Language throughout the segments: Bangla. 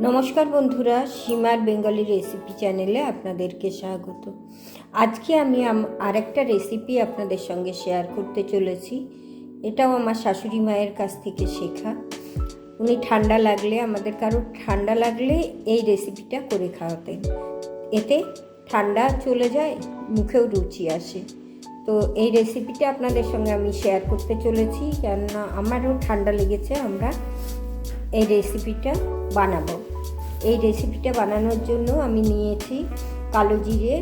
নমস্কার বন্ধুরা, সীমার বেঙ্গলি রেসিপি চ্যানেলে আপনাদেরকে স্বাগত। আজকে আমি আরেকটা রেসিপি আপনাদের সঙ্গে শেয়ার করতে চলেছি। এটাও আমার শাশুড়ি মায়ের কাছ থেকে শেখা। উনি আমাদের কারোর ঠান্ডা লাগলে এই রেসিপিটা করে খাওয়াতেন। এতে ঠান্ডা চলে যায়, মুখেও রুচি আসে। তো এই রেসিপিটা আপনাদের সঙ্গে আমি শেয়ার করতে চলেছি, কেননা আমারও ঠান্ডা লেগেছে। আমরা এই রেসিপিটা বানাবো। এই রেসিপিটা বানানোর জন্য আমি নিয়েছি কালো জিরে,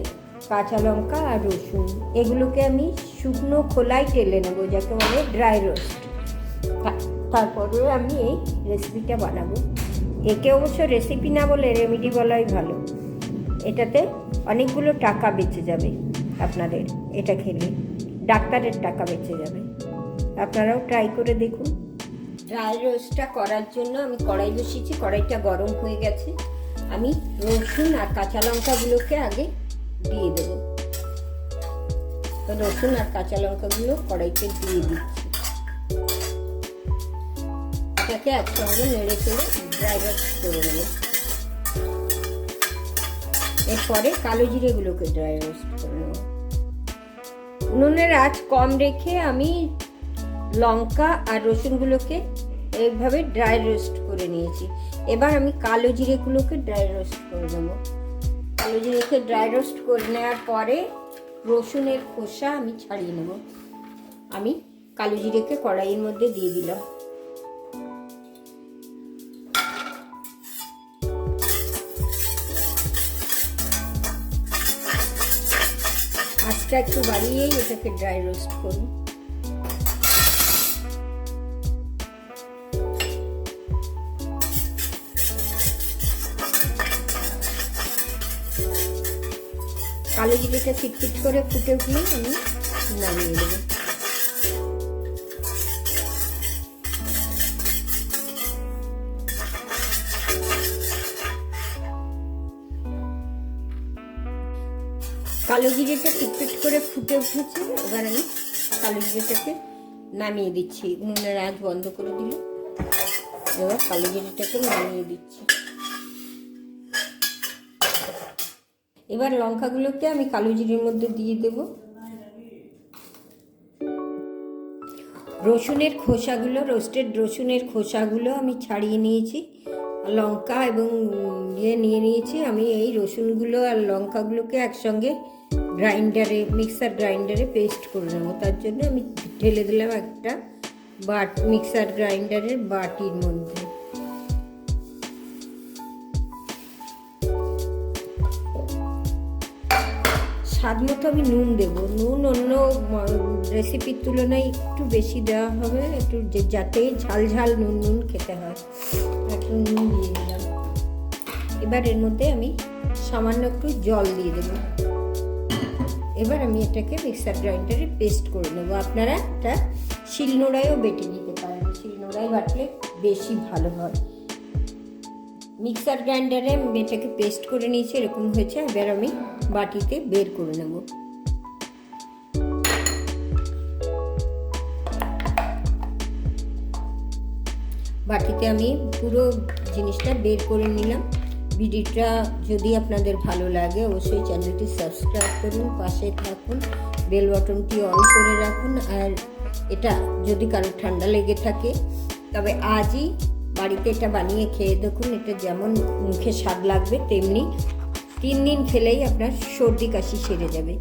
কাঁচা লঙ্কা আর রসুন। এগুলোকে আমি শুকনো খোলায় টেলে নেবো, যাকে বলে ড্রাই রোস্ট। তারপরে আমি এই রেসিপিটা বানাবো। একে অবশ্য রেসিপি না বলে রেমেডি বলাই ভালো। এটাতে অনেকগুলো টাকা বেঁচে যাবে আপনাদের, এটা খেলে ডাক্তারের টাকা বেঁচে যাবে। আপনারাও ট্রাই করে দেখুন। ড্রাই রোস্টটা করার জন্য আমি কড়াই বসিয়েছি। কড়াইটা গরম হয়ে গেছে। আমি রসুন আর কাঁচা লঙ্কাগুলোকে আগে দিয়ে দেব। রসুন আর কাঁচা লঙ্কাগুলো কড়াইতে দিয়ে দিচ্ছি। এটাকে একসঙ্গে নেড়ে চেড়ে ড্রাই রোস্ট করে নেব। এরপরে কালো জিরেগুলোকে ড্রাই রোস্ট করে নেব। উনুনের আঁচ কম রেখে আমি লঙ্কা আর রসুনগুলোকে এইভাবে ড্রাই রোস্ট করে নিয়েছি। এবার আমি কালো জিরেগুলোকে ড্রাই রোস্ট করে নেব। কালো জিরেকে ড্রাই রোস্ট করে নেওয়ার পরে রসুনের খোসা আমি ছাড়িয়ে নেব। আমি কালো জিরেকে কড়াইয়ের মধ্যে দিয়ে দিলাম। আঁচটা একটু বাড়িয়েই এটাকে ড্রাই রোস্ট করুন। কালো জিরেটা চিটচিট করে ফুটে উঠলে আমি নামিয়ে দেব। কালো জিরেটা চিটচিট করে ফুটে উঠেছে। এবার আমি কালো জিরেটাকে নামিয়ে দিচ্ছি। উনুনের আঁচ বন্ধ করে দিল। এবার কালো জিরেটাকে নামিয়ে দিচ্ছি। এবার লঙ্কাগুলোকে আমি কালো জিরের মধ্যে দিয়ে দেব। রসুনের খোসাগুলো, রোস্টেড রসুনের খোসাগুলো আমি ছাড়িয়ে নিয়েছি। লঙ্কা এবং নিয়ে নিয়েছি। আমি এই রসুনগুলো আর লঙ্কাগুলোকে একসঙ্গে মিক্সার গ্রাইন্ডারে পেস্ট করে নেবো। তার জন্য আমি ঢেলে দিলাম একটা মিক্সার গ্রাইন্ডারের বাটির মধ্যে। স্বাদ মতো আমি নুন দেবো। নুন অন্য রেসিপির তুলনায় একটু বেশি দেওয়া হবে, একটু যাতে ঝাল ঝাল নুন খেতে হয়। একটু নুন দিয়ে দিলাম। এবার এর মধ্যে আমি সামান্য একটু জল দিয়ে দেবো। এবার আমি এটাকে মিক্সার গ্রাইন্ডারে পেস্ট করে নেবো। আপনারা এটা শিলনোড়ায়ও বেটে নিতে পারেন। শিলনোড়ায় বাটলে বেশি ভালো হয়। মিক্সার গ্রাইন্ডারে আমি এটাকে পেস্ট করে নিয়েছি, এরকম হয়েছে। এবার আমি বাটিতে বের করে নেব। বাটিতে আমি পুরো জিনিসটা বের করে নিলাম। ভিডিওটা যদি আপনাদের ভালো লাগে অবশ্যই চ্যানেলটি সাবস্ক্রাইব করুন, পাশে থাকুন, বেল বাটনটি অন করে রাখুন। আর এটা যদি কারো ঠান্ডা লেগে থাকে তবে আজই বাড়িতে এটা বানিয়ে খেয়ে দেখুন। এটা যেমন মুখে স্বাদ লাগবে তেমনি 3 দিন খেলেই আপনার সর্দি কাশি সেরে যাবে।